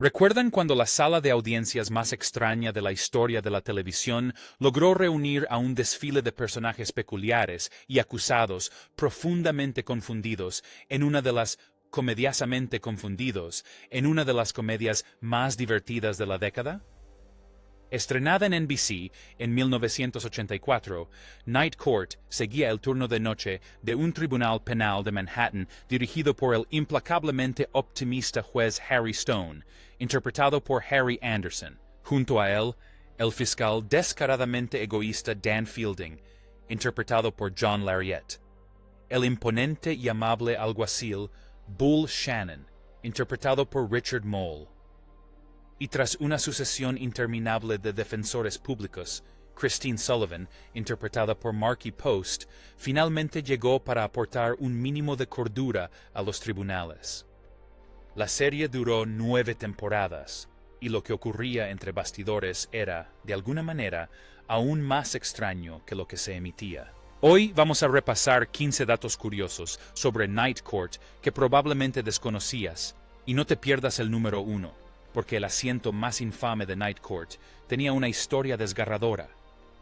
¿Recuerdan cuando la sala de audiencias más extraña de la historia de la televisión logró reunir a un desfile de personajes peculiares y acusados, profundamente confundidos, en una de las comediasamente confundidos, en una de las comedias más divertidas de la década? Estrenada en NBC en 1984, Night Court seguía el turno de noche de un tribunal penal de Manhattan dirigido por el implacablemente optimista juez Harry Stone, interpretado por Harry Anderson. Junto a él, el fiscal descaradamente egoísta Dan Fielding, interpretado por John Larroquette. El imponente y amable alguacil Bull Shannon, interpretado por Richard Mole. Y tras una sucesión interminable de defensores públicos, Christine Sullivan, interpretada por Markie Post, finalmente llegó para aportar un mínimo de cordura a los tribunales. La serie duró 9 temporadas, y lo que ocurría entre bastidores era, de alguna manera, aún más extraño que lo que se emitía. Hoy vamos a repasar 15 datos curiosos sobre Night Court que probablemente desconocías, y no te pierdas el número 1. Porque el asiento más infame de Night Court tenía una historia desgarradora,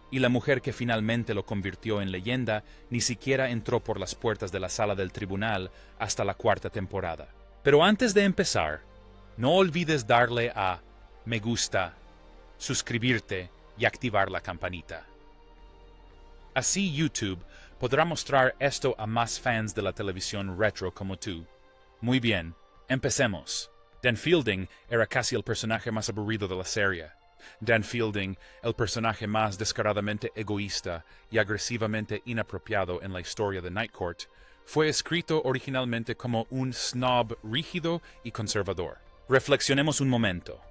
y la mujer que finalmente lo convirtió en leyenda ni siquiera entró por las puertas de la sala del tribunal hasta la 4ª temporada. Pero antes de empezar, no olvides darle a me gusta, suscribirte y activar la campanita. Así YouTube podrá mostrar esto a más fans de la televisión retro como tú. Muy bien, empecemos. Dan Fielding era casi el personaje más aburrido de la serie. Dan Fielding, el personaje más descaradamente egoísta y agresivamente inapropiado en la historia de Night Court, fue escrito originalmente como un snob rígido y conservador. Reflexionemos un momento.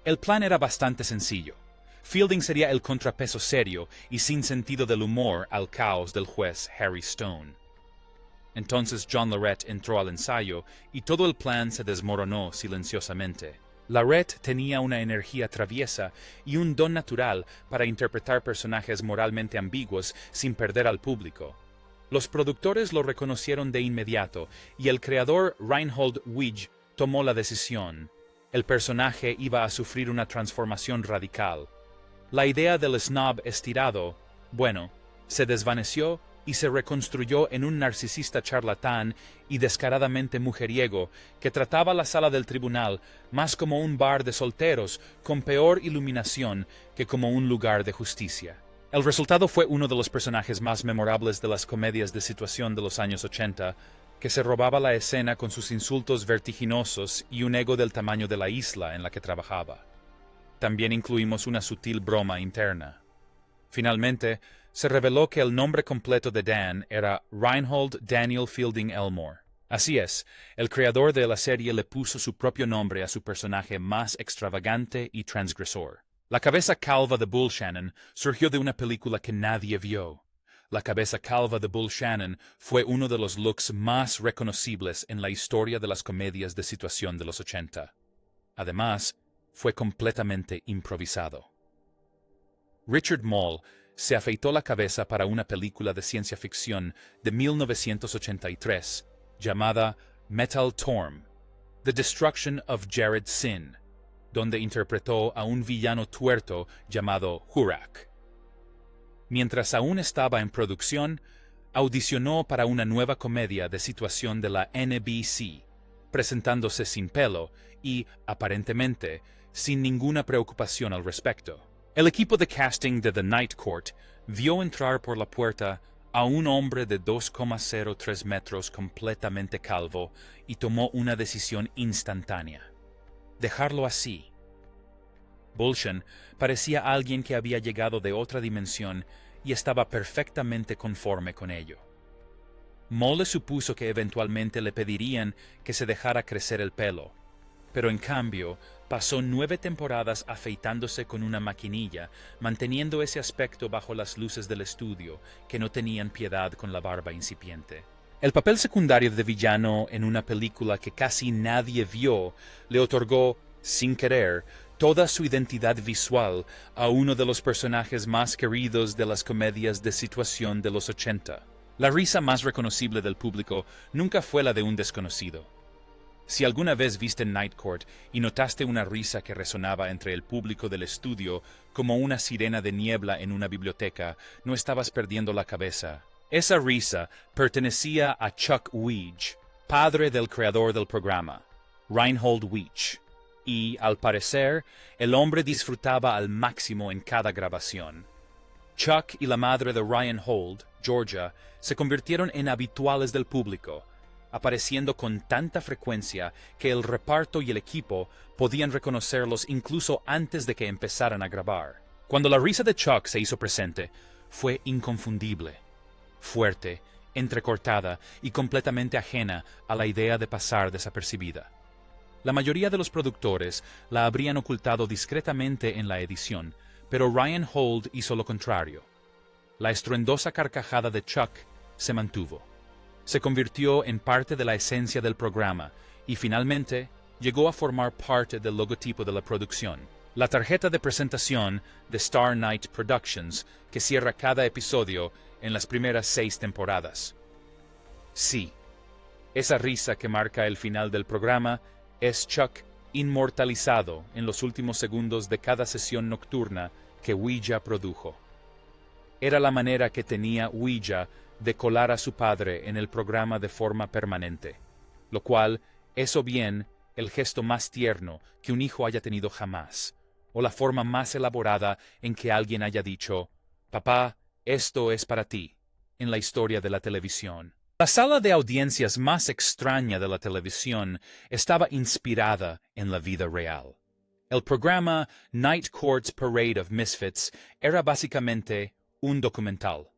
El plan era bastante sencillo. Fielding sería el contrapeso serio y sin sentido del humor al caos del juez Harry Stone. Entonces John Larroquette entró al ensayo y todo el plan se desmoronó silenciosamente. Larroquette tenía una energía traviesa y un don natural para interpretar personajes moralmente ambiguos sin perder al público. Los productores lo reconocieron de inmediato y el creador Reinhold Weege tomó la decisión. El personaje iba a sufrir una transformación radical. La idea del snob estirado, se desvaneció y se reconstruyó en un narcisista charlatán y descaradamente mujeriego que trataba la sala del tribunal más como un bar de solteros con peor iluminación que como un lugar de justicia. El resultado fue uno de los personajes más memorables de las comedias de situación de los años 80, que se robaba la escena con sus insultos vertiginosos y un ego del tamaño de la isla en la que trabajaba. También incluimos una sutil broma interna. Finalmente, se reveló que el nombre completo de Dan era Reinhold Daniel Fielding Elmore. Así es, el creador de la serie le puso su propio nombre a su personaje más extravagante y transgresor. La cabeza calva de Bull Shannon surgió de una película que nadie vio. La cabeza calva de Bull Shannon fue uno de los looks más reconocibles en la historia de las comedias de situación de los 80. Además, fue completamente improvisado. Richard Mole se afeitó la cabeza para una película de ciencia ficción de 1983 llamada Metal Torm, The Destruction of Jared Sin, donde interpretó a un villano tuerto llamado Hurak. Mientras aún estaba en producción, audicionó para una nueva comedia de situación de la NBC, presentándose sin pelo y, aparentemente, sin ninguna preocupación al respecto. El equipo de casting de The Night Court vio entrar por la puerta a un hombre de 2,03 metros completamente calvo y tomó una decisión instantánea: dejarlo así. Bullshan parecía alguien que había llegado de otra dimensión y estaba perfectamente conforme con ello. Mole supuso que eventualmente le pedirían que se dejara crecer el pelo, pero en cambio pasó 9 temporadas afeitándose con una maquinilla, manteniendo ese aspecto bajo las luces del estudio, que no tenían piedad con la barba incipiente. El papel secundario de villano en una película que casi nadie vio le otorgó, sin querer, toda su identidad visual a uno de los personajes más queridos de las comedias de situación de los 80. La risa más reconocible del público nunca fue la de un desconocido. Si alguna vez viste Night Court y notaste una risa que resonaba entre el público del estudio como una sirena de niebla en una biblioteca, no estabas perdiendo la cabeza. Esa risa pertenecía a Chuck Weege, padre del creador del programa, Reinhold Weege, y, al parecer, el hombre disfrutaba al máximo en cada grabación. Chuck y la madre de Reinhold, Georgia, se convirtieron en habituales del público, apareciendo con tanta frecuencia que el reparto y el equipo podían reconocerlos incluso antes de que empezaran a grabar. Cuando la risa de Chuck se hizo presente, fue inconfundible, fuerte, entrecortada y completamente ajena a la idea de pasar desapercibida. La mayoría de los productores la habrían ocultado discretamente en la edición, pero Reinhold hizo lo contrario. La estruendosa carcajada de Chuck se mantuvo. Se convirtió en parte de la esencia del programa y finalmente llegó a formar parte del logotipo de la producción, la tarjeta de presentación de Star Night Productions que cierra cada episodio en las primeras 6 temporadas. Sí, esa risa que marca el final del programa es Chuck inmortalizado en los últimos segundos de cada sesión nocturna que Ouija produjo. Era la manera que tenía Ouija de colar a su padre en el programa de forma permanente, lo cual es o bien el gesto más tierno que un hijo haya tenido jamás, o la forma más elaborada en que alguien haya dicho, «Papá, esto es para ti», en la historia de la televisión. La sala de audiencias más extraña de la televisión estaba inspirada en la vida real. El programa Night Court's Parade of Misfits era básicamente un documental.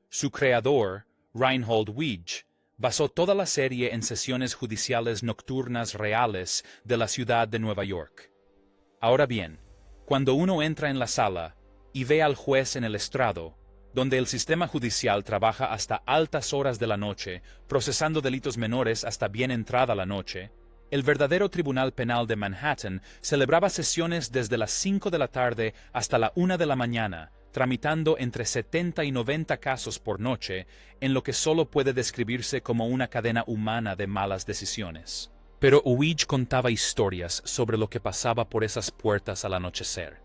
Su creador, Reinhold Weege, basó toda la serie en sesiones judiciales nocturnas reales de la ciudad de Nueva York. Ahora bien, cuando uno entra en la sala y ve al juez en el estrado, donde el sistema judicial trabaja hasta altas horas de la noche, procesando delitos menores hasta bien entrada la noche, el verdadero Tribunal Penal de Manhattan celebraba sesiones desde las 5 de la tarde hasta la 1 de la mañana, tramitando entre 70 y 90 casos por noche, en lo que solo puede describirse como una cadena humana de malas decisiones. Pero Weege contaba historias sobre lo que pasaba por esas puertas al anochecer.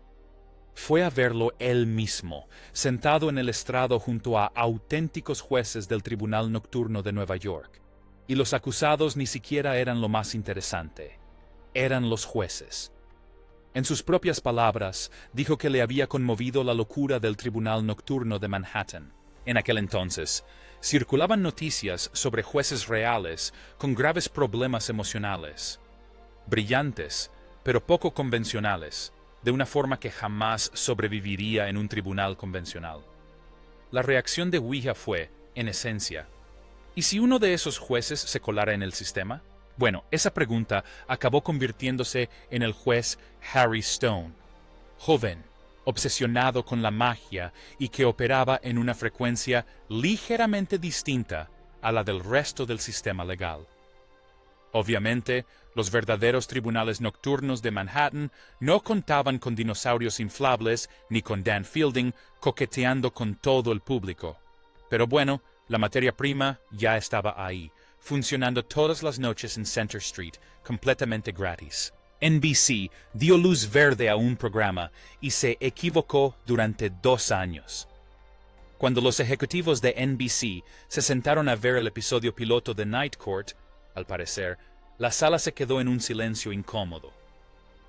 Fue a verlo él mismo, sentado en el estrado junto a auténticos jueces del Tribunal Nocturno de Nueva York. Y los acusados ni siquiera eran lo más interesante. Eran los jueces. En sus propias palabras, dijo que le había conmovido la locura del Tribunal Nocturno de Manhattan. En aquel entonces, circulaban noticias sobre jueces reales con graves problemas emocionales, brillantes, pero poco convencionales, de una forma que jamás sobreviviría en un tribunal convencional. La reacción de Ouija fue, en esencia, ¿y si uno de esos jueces se colara en el sistema? Bueno, esa pregunta acabó convirtiéndose en el juez Harry Stone, joven, obsesionado con la magia y que operaba en una frecuencia ligeramente distinta a la del resto del sistema legal. Obviamente, los verdaderos tribunales nocturnos de Manhattan no contaban con dinosaurios inflables ni con Dan Fielding coqueteando con todo el público. Pero bueno, la materia prima ya estaba ahí, funcionando todas las noches en Center Street, completamente gratis. NBC dio luz verde a un programa y se equivocó durante 2 años. Cuando los ejecutivos de NBC se sentaron a ver el episodio piloto de Night Court, al parecer, la sala se quedó en un silencio incómodo.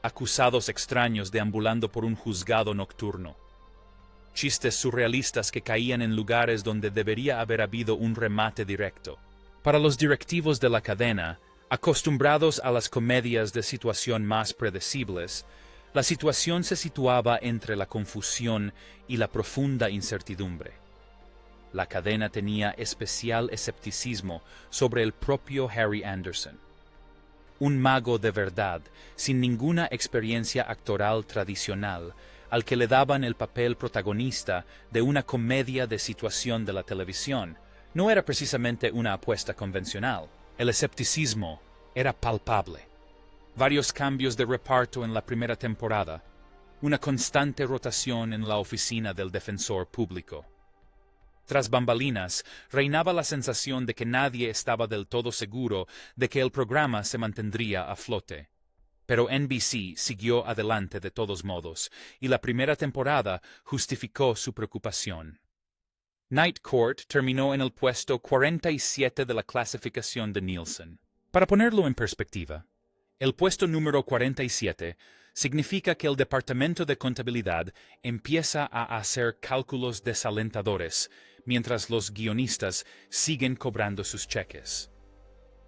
Acusados extraños deambulando por un juzgado nocturno. Chistes surrealistas que caían en lugares donde debería haber habido un remate directo. Para los directivos de la cadena, acostumbrados a las comedias de situación más predecibles, la situación se situaba entre la confusión y la profunda incertidumbre. La cadena tenía especial escepticismo sobre el propio Harry Anderson. Un mago de verdad, sin ninguna experiencia actoral tradicional, al que le daban el papel protagonista de una comedia de situación de la televisión, no era precisamente una apuesta convencional. El escepticismo era palpable. Varios cambios de reparto en la primera temporada, una constante rotación en la oficina del defensor público. Tras bambalinas, reinaba la sensación de que nadie estaba del todo seguro de que el programa se mantendría a flote. Pero NBC siguió adelante de todos modos, y la primera temporada justificó su preocupación. Night Court terminó en el puesto 47 de la clasificación de Nielsen. Para ponerlo en perspectiva, el puesto número 47 significa que el Departamento de Contabilidad empieza a hacer cálculos desalentadores, mientras los guionistas siguen cobrando sus cheques.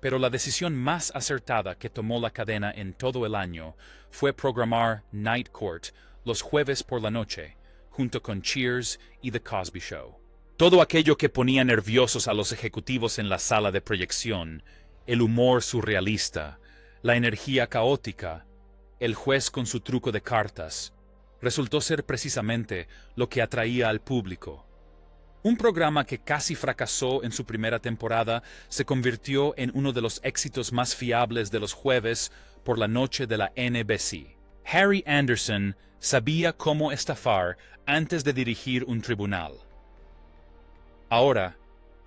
Pero la decisión más acertada que tomó la cadena en todo el año fue programar Night Court los jueves por la noche, junto con Cheers y The Cosby Show. Todo aquello que ponía nerviosos a los ejecutivos en la sala de proyección, el humor surrealista, la energía caótica, el juez con su truco de cartas, resultó ser precisamente lo que atraía al público. Un programa que casi fracasó en su primera temporada se convirtió en uno de los éxitos más fiables de los jueves por la noche de la NBC. Harry Anderson sabía cómo estafar antes de dirigir un tribunal. Ahora,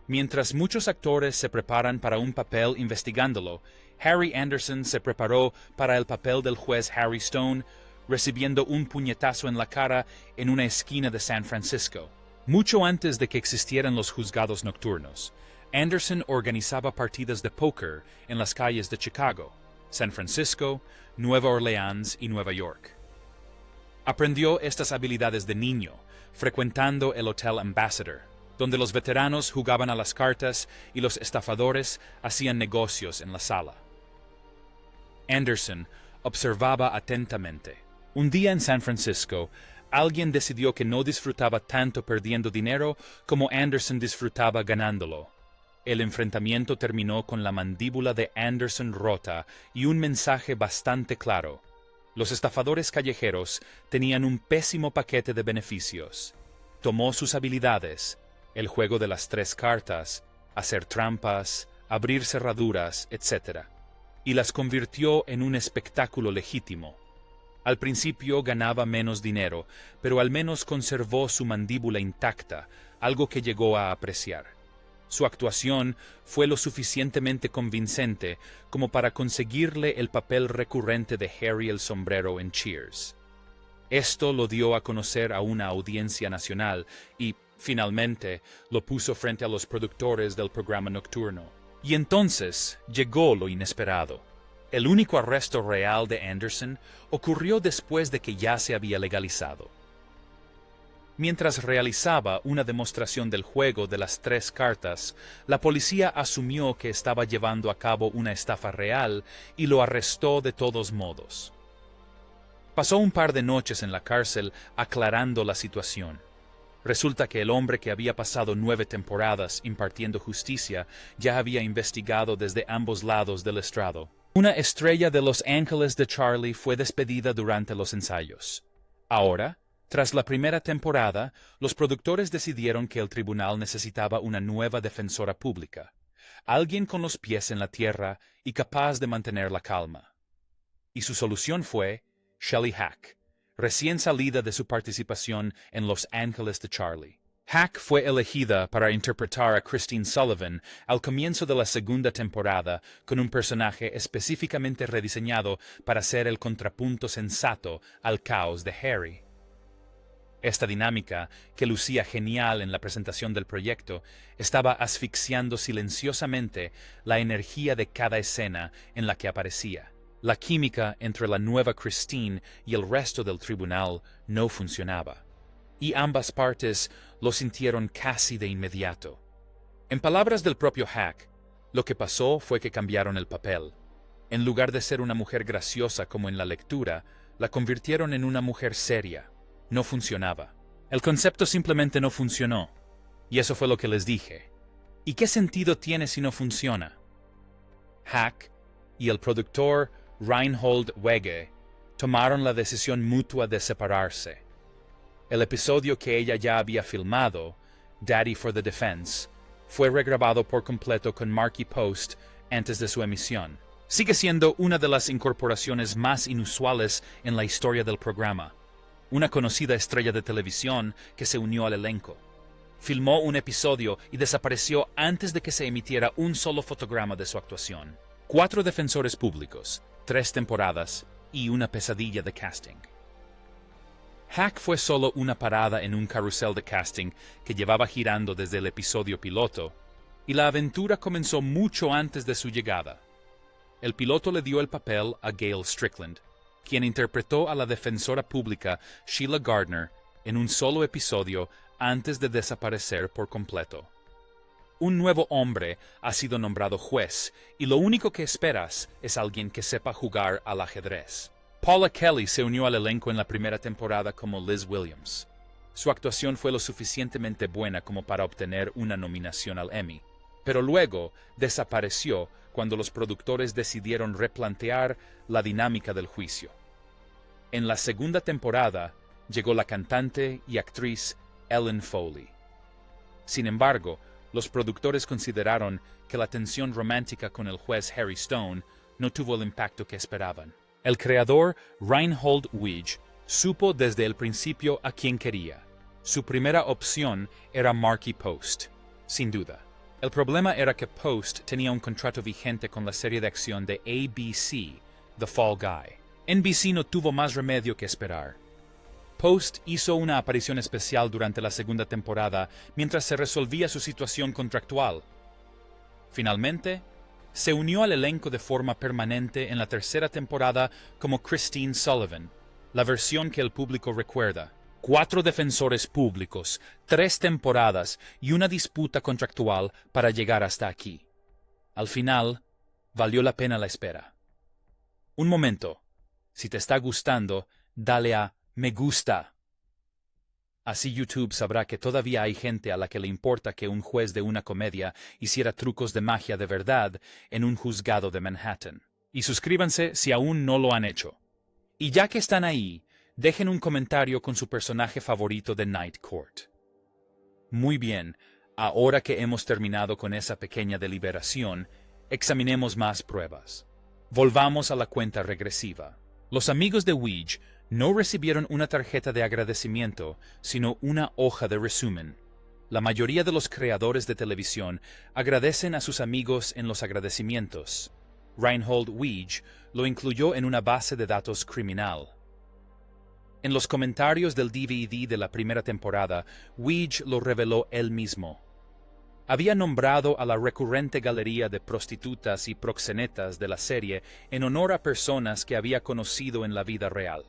mientras muchos actores se preparan para un papel investigándolo, Harry Anderson se preparó para el papel del juez Harry Stone, recibiendo un puñetazo en la cara en una esquina de San Francisco. Mucho antes de que existieran los juzgados nocturnos, Anderson organizaba partidas de póker en las calles de Chicago, San Francisco, Nueva Orleans y Nueva York. Aprendió estas habilidades de niño, frecuentando el Hotel Ambassador, donde los veteranos jugaban a las cartas y los estafadores hacían negocios en la sala. Anderson observaba atentamente. Un día en San Francisco, alguien decidió que no disfrutaba tanto perdiendo dinero como Anderson disfrutaba ganándolo. El enfrentamiento terminó con la mandíbula de Anderson rota y un mensaje bastante claro. Los estafadores callejeros tenían un pésimo paquete de beneficios. Tomó sus habilidades, el juego de las 3 cartas, hacer trampas, abrir cerraduras, etc., y las convirtió en un espectáculo legítimo. Al principio ganaba menos dinero, pero al menos conservó su mandíbula intacta, algo que llegó a apreciar. Su actuación fue lo suficientemente convincente como para conseguirle el papel recurrente de Harry el Sombrero en Cheers. Esto lo dio a conocer a una audiencia nacional y, finalmente, lo puso frente a los productores del programa nocturno. Y entonces llegó lo inesperado. El único arresto real de Anderson ocurrió después de que ya se había legalizado. Mientras realizaba una demostración del juego de las 3 cartas, la policía asumió que estaba llevando a cabo una estafa real y lo arrestó de todos modos. Pasó un par de noches en la cárcel aclarando la situación. Resulta que el hombre que había pasado 9 temporadas impartiendo justicia ya había investigado desde ambos lados del estrado. Una estrella de Los Ángeles de Charlie fue despedida durante los ensayos. Ahora, tras la primera temporada, los productores decidieron que el tribunal necesitaba una nueva defensora pública, alguien con los pies en la tierra y capaz de mantener la calma. Y su solución fue Shelley Hack, recién salida de su participación en Los Ángeles de Charlie. Hack fue elegida para interpretar a Christine Sullivan al comienzo de la segunda temporada con un personaje específicamente rediseñado para ser el contrapunto sensato al caos de Harry. Esta dinámica, que lucía genial en la presentación del proyecto, estaba asfixiando silenciosamente la energía de cada escena en la que aparecía. La química entre la nueva Christine y el resto del tribunal no funcionaba, y ambas partes lo sintieron casi de inmediato. En palabras del propio Hack, lo que pasó fue que cambiaron el papel. En lugar de ser una mujer graciosa como en la lectura, la convirtieron en una mujer seria. No funcionaba. El concepto simplemente no funcionó. Y eso fue lo que les dije. ¿Y qué sentido tiene si no funciona? Hack y el productor Reinhold Wege tomaron la decisión mutua de separarse. El episodio que ella ya había filmado, Daddy for the Defense, fue regrabado por completo con Markie Post antes de su emisión. Sigue siendo una de las incorporaciones más inusuales en la historia del programa. Una conocida estrella de televisión que se unió al elenco. Filmó un episodio y desapareció antes de que se emitiera un solo fotograma de su actuación. 4 defensores públicos, 3 temporadas y una pesadilla de casting. Hack fue solo una parada en un carrusel de casting que llevaba girando desde el episodio piloto, y la aventura comenzó mucho antes de su llegada. El piloto le dio el papel a Gail Strickland, quien interpretó a la defensora pública Sheila Gardner en un solo episodio antes de desaparecer por completo. Un nuevo hombre ha sido nombrado juez, y lo único que esperas es alguien que sepa jugar al ajedrez. Paula Kelly se unió al elenco en la primera temporada como Liz Williams. Su actuación fue lo suficientemente buena como para obtener una nominación al Emmy, pero luego desapareció cuando los productores decidieron replantear la dinámica del juicio. En la segunda temporada llegó la cantante y actriz Ellen Foley. Sin embargo, los productores consideraron que la tensión romántica con el juez Harry Stone no tuvo el impacto que esperaban. El creador Reinhold Weege supo desde el principio a quién quería. Su primera opción era Markie Post, sin duda. El problema era que Post tenía un contrato vigente con la serie de acción de ABC, The Fall Guy. NBC no tuvo más remedio que esperar. Post hizo una aparición especial durante la segunda temporada mientras se resolvía su situación contractual. Finalmente, se unió al elenco de forma permanente en la tercera temporada como Christine Sullivan, la versión que el público recuerda. 4 defensores públicos, 3 temporadas y una disputa contractual para llegar hasta aquí. Al final, valió la pena la espera. Un momento. Si te está gustando, dale a me gusta. Así YouTube sabrá que todavía hay gente a la que le importa que un juez de una comedia hiciera trucos de magia de verdad en un juzgado de Manhattan. Y suscríbanse si aún no lo han hecho. Y ya que están ahí, dejen un comentario con su personaje favorito de Night Court. Muy bien, ahora que hemos terminado con esa pequeña deliberación, examinemos más pruebas. Volvamos a la cuenta regresiva. Los amigos de Weege no recibieron una tarjeta de agradecimiento, sino una hoja de resumen. La mayoría de los creadores de televisión agradecen a sus amigos en los agradecimientos. Reinhold Weege lo incluyó en una base de datos criminal. En los comentarios del DVD de la primera temporada, Weege lo reveló él mismo. Había nombrado a la recurrente galería de prostitutas y proxenetas de la serie en honor a personas que había conocido en la vida real.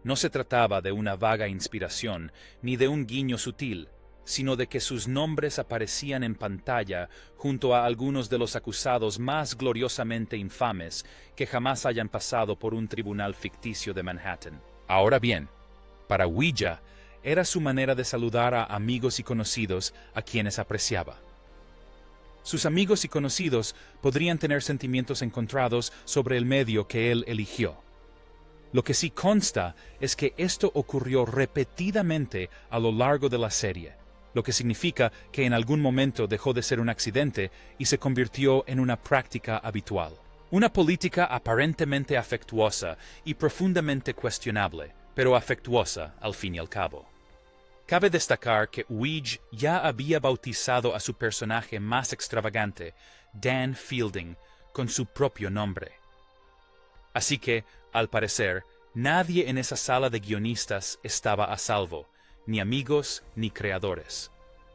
No se trataba de una vaga inspiración, ni de un guiño sutil, sino de que sus nombres aparecían en pantalla junto a algunos de los acusados más gloriosamente infames que jamás hayan pasado por un tribunal ficticio de Manhattan. Ahora bien, para Ouija era su manera de saludar a amigos y conocidos a quienes apreciaba. Sus amigos y conocidos podrían tener sentimientos encontrados sobre el medio que él eligió. Lo que sí consta es que esto ocurrió repetidamente a lo largo de la serie, lo que significa que en algún momento dejó de ser un accidente y se convirtió en una práctica habitual. Una política aparentemente afectuosa y profundamente cuestionable, pero afectuosa al fin y al cabo. Cabe destacar que Weege ya había bautizado a su personaje más extravagante, Dan Fielding, con su propio nombre. Así que, al parecer, nadie en esa sala de guionistas estaba a salvo, ni amigos ni creadores.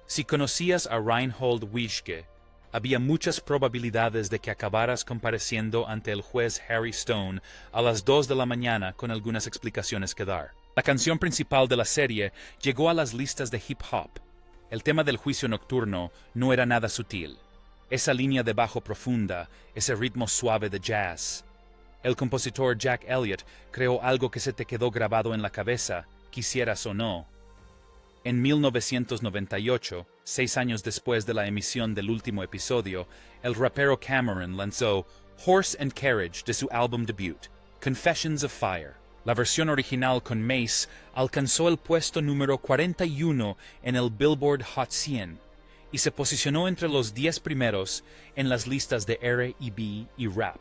Si conocías a Reinhold Weege, había muchas probabilidades de que acabaras compareciendo ante el juez Harry Stone a las 2 de la mañana con algunas explicaciones que dar. La canción principal de la serie llegó a las listas de hip hop. El tema del juicio nocturno no era nada sutil. Esa línea de bajo profunda, ese ritmo suave de jazz. El compositor Jack Elliott creó algo que se te quedó grabado en la cabeza, quisieras o no. En 1998, 6 años después de la emisión del último episodio, el rapero Cameron lanzó Horse and Carriage de su álbum debut, Confessions of Fire. La versión original con Mace alcanzó el puesto número 41 en el Billboard Hot 100 y se posicionó entre los 10 primeros en las listas de R&B y rap.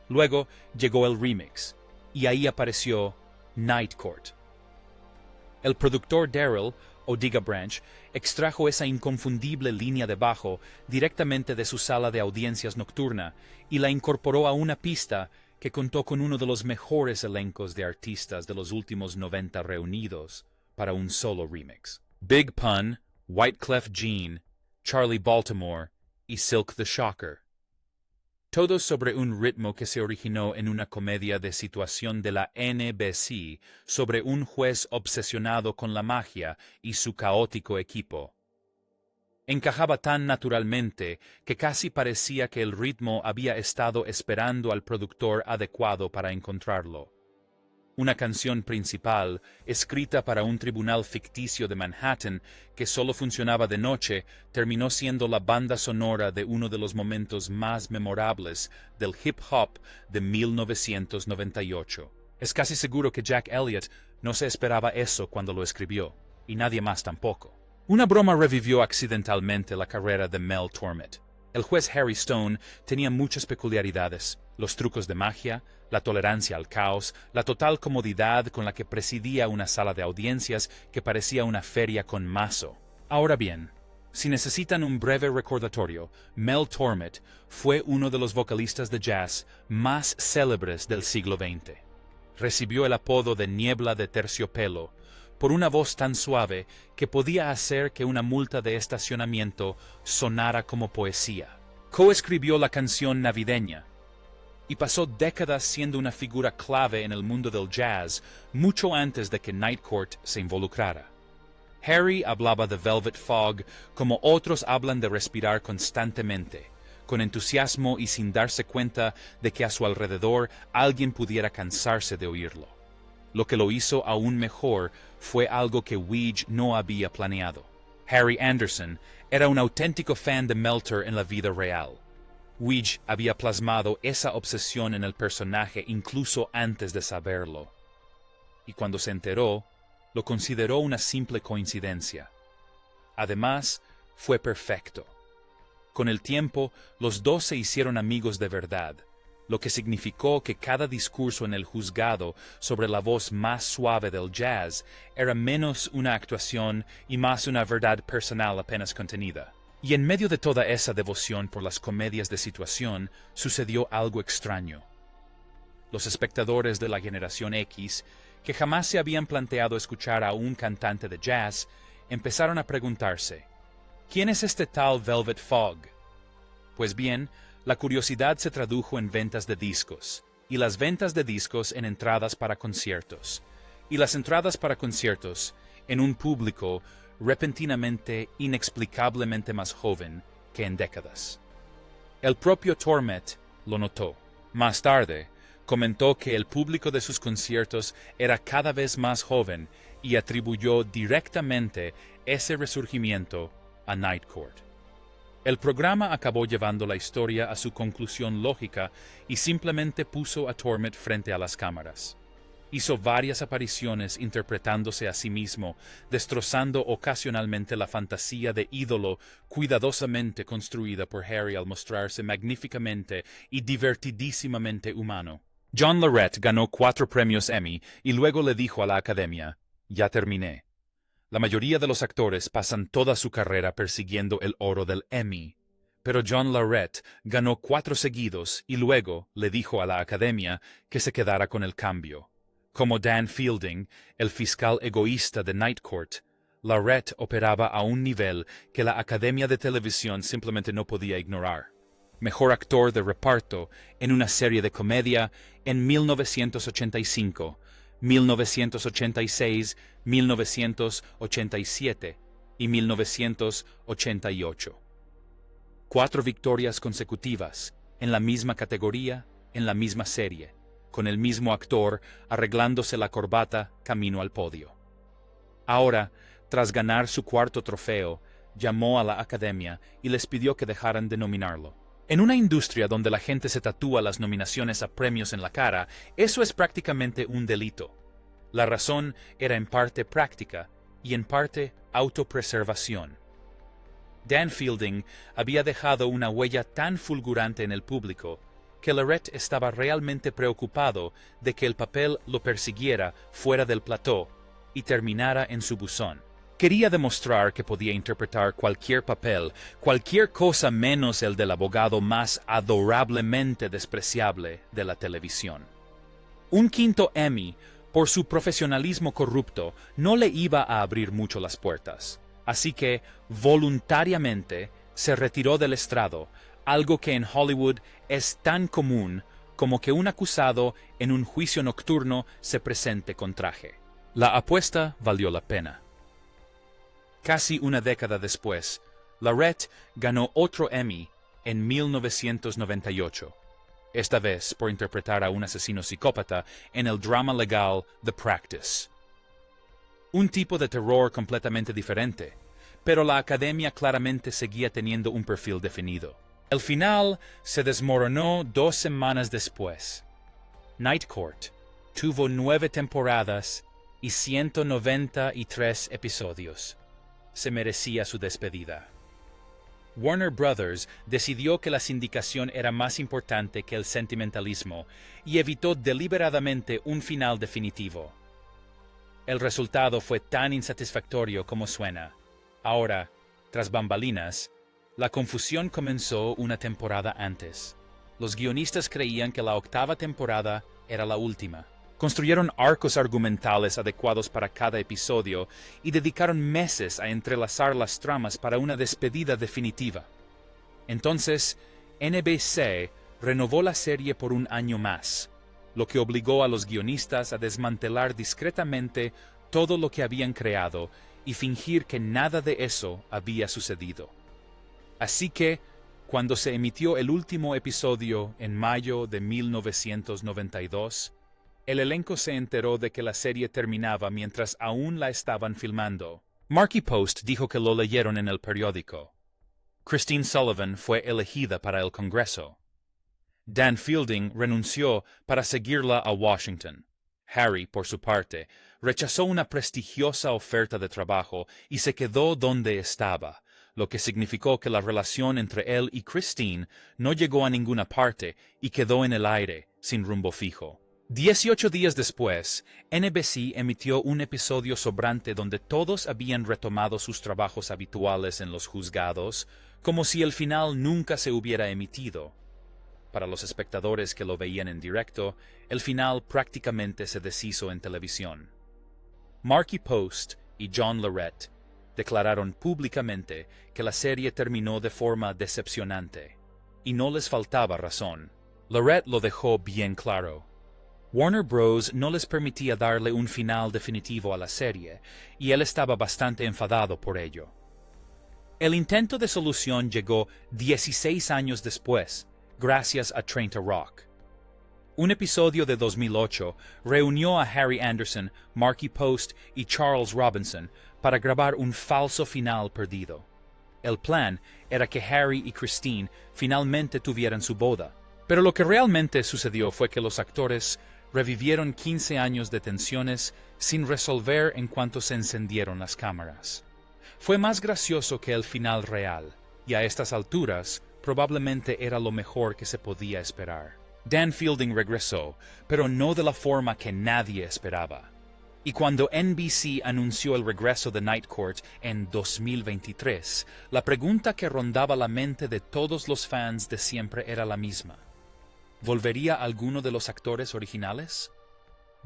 Luego llegó el remix, y ahí apareció Night Court. El productor Daryl Odiga Branch, extrajo esa inconfundible línea de bajo directamente de su sala de audiencias nocturna y la incorporó a una pista que contó con uno de los mejores elencos de artistas de los últimos 90 reunidos para un solo remix. Big Pun, Wyclef Jean, Charlie Baltimore y Silk the Shocker. Todos sobre un ritmo que se originó en una comedia de situación de la NBC sobre un juez obsesionado con la magia y su caótico equipo. Encajaba tan naturalmente que casi parecía que el ritmo había estado esperando al productor adecuado para encontrarlo. Una canción principal, escrita para un tribunal ficticio de Manhattan que solo funcionaba de noche, terminó siendo la banda sonora de uno de los momentos más memorables del hip hop de 1998. Es casi seguro que Jack Elliott no se esperaba eso cuando lo escribió, y nadie más tampoco. Una broma revivió accidentalmente la carrera de Mel Torme. El juez Harry Stone tenía muchas peculiaridades: los trucos de magia, la tolerancia al caos, la total comodidad con la que presidía una sala de audiencias que parecía una feria con mazo. Ahora bien, si necesitan un breve recordatorio, Mel Torme fue uno de los vocalistas de jazz más célebres del siglo XX. Recibió el apodo de Niebla de Terciopelo por una voz tan suave que podía hacer que una multa de estacionamiento sonara como poesía. Coescribió la canción navideña y pasó décadas siendo una figura clave en el mundo del jazz mucho antes de que Night Court se involucrara. Harry hablaba de Velvet Fog como otros hablan de respirar constantemente, con entusiasmo y sin darse cuenta de que a su alrededor alguien pudiera cansarse de oírlo. Lo que lo hizo aún mejor fue algo que Weege no había planeado. Harry Anderson era un auténtico fan de Melter en la vida real. Weege había plasmado esa obsesión en el personaje incluso antes de saberlo. Y cuando se enteró, lo consideró una simple coincidencia. Además, fue perfecto. Con el tiempo, los dos se hicieron amigos de verdad, lo que significó que cada discurso en el juzgado sobre la voz más suave del jazz era menos una actuación y más una verdad personal apenas contenida. Y en medio de toda esa devoción por las comedias de situación, sucedió algo extraño. Los espectadores de la generación X, que jamás se habían planteado escuchar a un cantante de jazz, empezaron a preguntarse: ¿quién es este tal Velvet Fog? Pues bien, la curiosidad se tradujo en ventas de discos, y las ventas de discos en entradas para conciertos, y las entradas para conciertos en un público repentinamente, inexplicablemente más joven que en décadas. El propio Torme lo notó. Más tarde, comentó que el público de sus conciertos era cada vez más joven y atribuyó directamente ese resurgimiento a Night Court. El programa acabó llevando la historia a su conclusión lógica y simplemente puso a Torme frente a las cámaras. Hizo varias apariciones interpretándose a sí mismo, destrozando ocasionalmente la fantasía de ídolo cuidadosamente construida por Harry al mostrarse magníficamente y divertidísimamente humano. John Larroque ganó 4 premios Emmy y luego le dijo a la Academia: «Ya terminé. La mayoría de los actores pasan toda su carrera persiguiendo el oro del Emmy». Pero John Larroque ganó 4 seguidos y luego le dijo a la Academia que se quedara con el cambio. Como Dan Fielding, el fiscal egoísta de Night Court, Larroque operaba a un nivel que la Academia de Televisión simplemente no podía ignorar. Mejor actor de reparto en una serie de comedia en 1985, 1986, 1987 y 1988. 4 victorias consecutivas en la misma categoría, en la misma serie, con el mismo actor arreglándose la corbata camino al podio. Ahora, tras ganar su 4º trofeo, llamó a la Academia y les pidió que dejaran de nominarlo. En una industria donde la gente se tatúa las nominaciones a premios en la cara, eso es prácticamente un delito. La razón era en parte práctica y en parte autopreservación. Dan Fielding había dejado una huella tan fulgurante en el público que Larroque estaba realmente preocupado de que el papel lo persiguiera fuera del plató y terminara en su buzón. Quería demostrar que podía interpretar cualquier papel, cualquier cosa menos el del abogado más adorablemente despreciable de la televisión. Un quinto Emmy, por su profesionalismo corrupto, no le iba a abrir mucho las puertas, así que, voluntariamente, se retiró del estrado, algo que en Hollywood es tan común como que un acusado en un juicio nocturno se presente con traje. La apuesta valió la pena. Casi una década después, Larrett ganó otro Emmy en 1998, esta vez por interpretar a un asesino psicópata en el drama legal The Practice. Un tipo de terror completamente diferente, pero la Academia claramente seguía teniendo un perfil definido. El final se desmoronó 2 semanas después. Night Court tuvo 9 temporadas y 193 episodios. Se merecía su despedida. Warner Brothers decidió que la sindicación era más importante que el sentimentalismo y evitó deliberadamente un final definitivo. El resultado fue tan insatisfactorio como suena. Ahora, tras bambalinas, la confusión comenzó una temporada antes. Los guionistas creían que la 8ª temporada era la última. Construyeron arcos argumentales adecuados para cada episodio y dedicaron meses a entrelazar las tramas para una despedida definitiva. Entonces, NBC renovó la serie por un año más, lo que obligó a los guionistas a desmantelar discretamente todo lo que habían creado y fingir que nada de eso había sucedido. Así que, cuando se emitió el último episodio en mayo de 1992, el elenco se enteró de que la serie terminaba mientras aún la estaban filmando. Marky Post dijo que lo leyeron en el periódico. Christine Sullivan fue elegida para el Congreso. Dan Fielding renunció para seguirla a Washington. Harry, por su parte, rechazó una prestigiosa oferta de trabajo y se quedó donde estaba, lo que significó que la relación entre él y Christine no llegó a ninguna parte y quedó en el aire, sin rumbo fijo. 18 días después, NBC emitió un episodio sobrante donde todos habían retomado sus trabajos habituales en los juzgados, como si el final nunca se hubiera emitido. Para los espectadores que lo veían en directo, el final prácticamente se deshizo en televisión. Marky Post y John Larrett declararon públicamente que la serie terminó de forma decepcionante, y no les faltaba razón. Larrett lo dejó bien claro. Warner Bros. No les permitía darle un final definitivo a la serie, y él estaba bastante enfadado por ello. El intento de solución llegó 16 años después, gracias a 30 Rock. Un episodio de 2008 reunió a Harry Anderson, Marky Post y Charles Robinson para grabar un falso final perdido. El plan era que Harry y Christine finalmente tuvieran su boda, pero lo que realmente sucedió fue que los actores revivieron 15 años de tensiones sin resolver en cuanto se encendieron las cámaras. Fue más gracioso que el final real, y a estas alturas probablemente era lo mejor que se podía esperar. Dan Fielding regresó, pero no de la forma que nadie esperaba. Y cuando NBC anunció el regreso de Night Court en 2023, la pregunta que rondaba la mente de todos los fans de siempre era la misma. ¿Volvería alguno de los actores originales?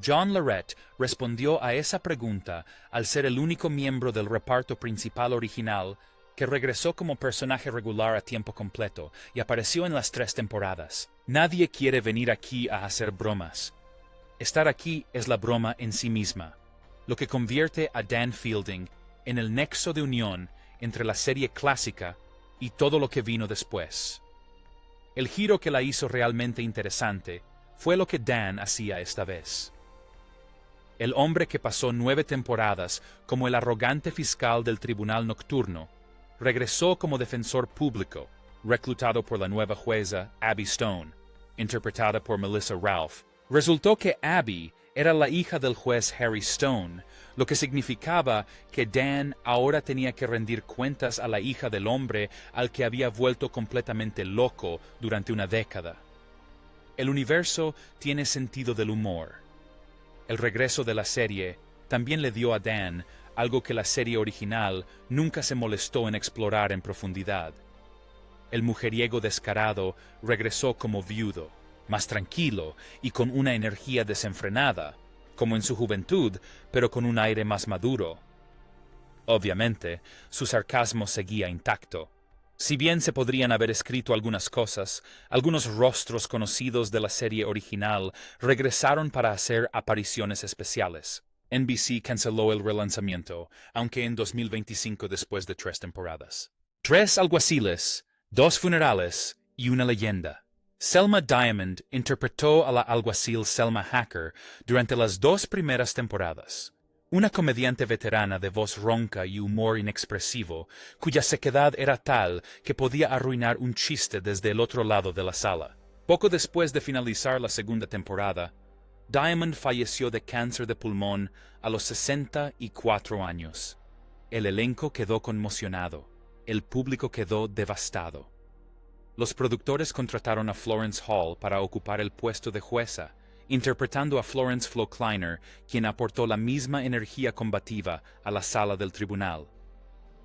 John Larrett respondió a esa pregunta al ser el único miembro del reparto principal original que regresó como personaje regular a tiempo completo y apareció en las 3 temporadas. Nadie quiere venir aquí a hacer bromas. Estar aquí es la broma en sí misma, lo que convierte a Dan Fielding en el nexo de unión entre la serie clásica y todo lo que vino después. El giro que la hizo realmente interesante fue lo que Dan hacía esta vez. El hombre que pasó 9 temporadas como el arrogante fiscal del tribunal nocturno, regresó como defensor público, reclutado por la nueva jueza Abby Stone, interpretada por Melissa Ralph. Resultó que Abby era la hija del juez Harry Stone, lo que significaba que Dan ahora tenía que rendir cuentas a la hija del hombre al que había vuelto completamente loco durante una década. El universo tiene sentido del humor. El regreso de la serie también le dio a Dan algo que la serie original nunca se molestó en explorar en profundidad. El mujeriego descarado regresó como viudo, más tranquilo y con una energía desenfrenada, como en su juventud, pero con un aire más maduro. Obviamente, su sarcasmo seguía intacto. Si bien se podrían haber escrito algunas cosas, algunos rostros conocidos de la serie original regresaron para hacer apariciones especiales. NBC canceló el relanzamiento, aunque en 2025 después de 3 temporadas. 3 alguaciles, 2 funerales y una leyenda. Selma Diamond interpretó a la alguacil Selma Hacker durante las 2 primeras temporadas. Una comediante veterana de voz ronca y humor inexpresivo, cuya sequedad era tal que podía arruinar un chiste desde el otro lado de la sala. Poco después de finalizar la segunda temporada, Diamond falleció de cáncer de pulmón a los 64 años. El elenco quedó conmocionado, el público quedó devastado. Los productores contrataron a Florence Hall para ocupar el puesto de jueza, interpretando a Florence Flo Kleiner, quien aportó la misma energía combativa a la sala del tribunal.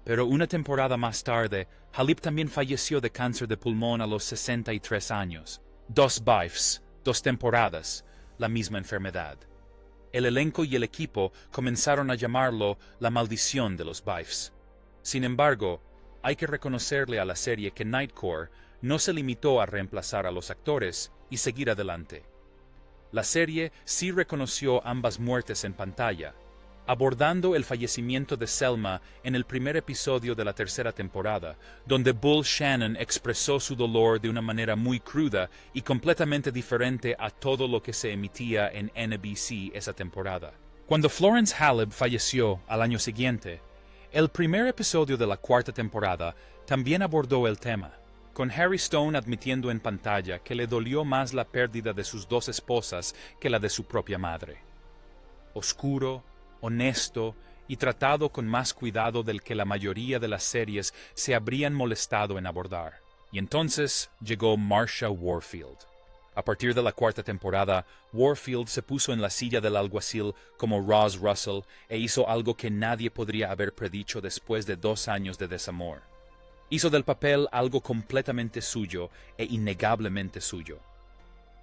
Pero una temporada más tarde, Halip también falleció de cáncer de pulmón a los 63 años. 2 bifes, 2 temporadas, la misma enfermedad. El elenco y el equipo comenzaron a llamarlo la maldición de los bifes. Sin embargo, hay que reconocerle a la serie que Nightcore no se limitó a reemplazar a los actores y seguir adelante. La serie sí reconoció ambas muertes en pantalla, abordando el fallecimiento de Selma en el primer episodio de la tercera temporada, donde Bull Shannon expresó su dolor de una manera muy cruda y completamente diferente a todo lo que se emitía en NBC esa temporada. Cuando Florence Halib falleció al año siguiente, el primer episodio de la cuarta temporada también abordó el tema, con Harry Stone admitiendo en pantalla que le dolió más la pérdida de sus 2 esposas que la de su propia madre. Oscuro, honesto y tratado con más cuidado del que la mayoría de las series se habrían molestado en abordar. Y entonces llegó Marsha Warfield. A partir de la cuarta temporada, Warfield se puso en la silla del alguacil como Roz Russell e hizo algo que nadie podría haber predicho después de 2 años de desamor. Hizo del papel algo completamente suyo e innegablemente suyo.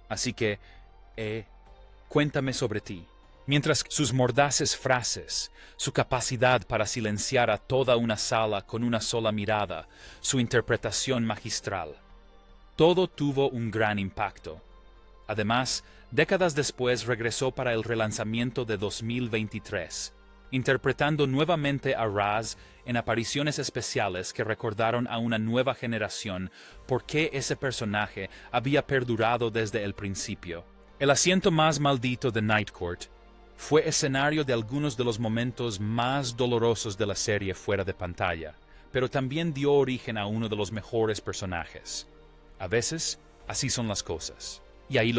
Así que, cuéntame sobre ti. Mientras sus mordaces frases, su capacidad para silenciar a toda una sala con una sola mirada, su interpretación magistral, todo tuvo un gran impacto. Además, décadas después regresó para el relanzamiento de 2023, interpretando nuevamente a Raz en apariciones especiales que recordaron a una nueva generación por qué ese personaje había perdurado desde el principio. El asiento más maldito de Night Court fue escenario de algunos de los momentos más dolorosos de la serie fuera de pantalla, pero también dio origen a uno de los mejores personajes. A veces, así son las cosas. Y ahí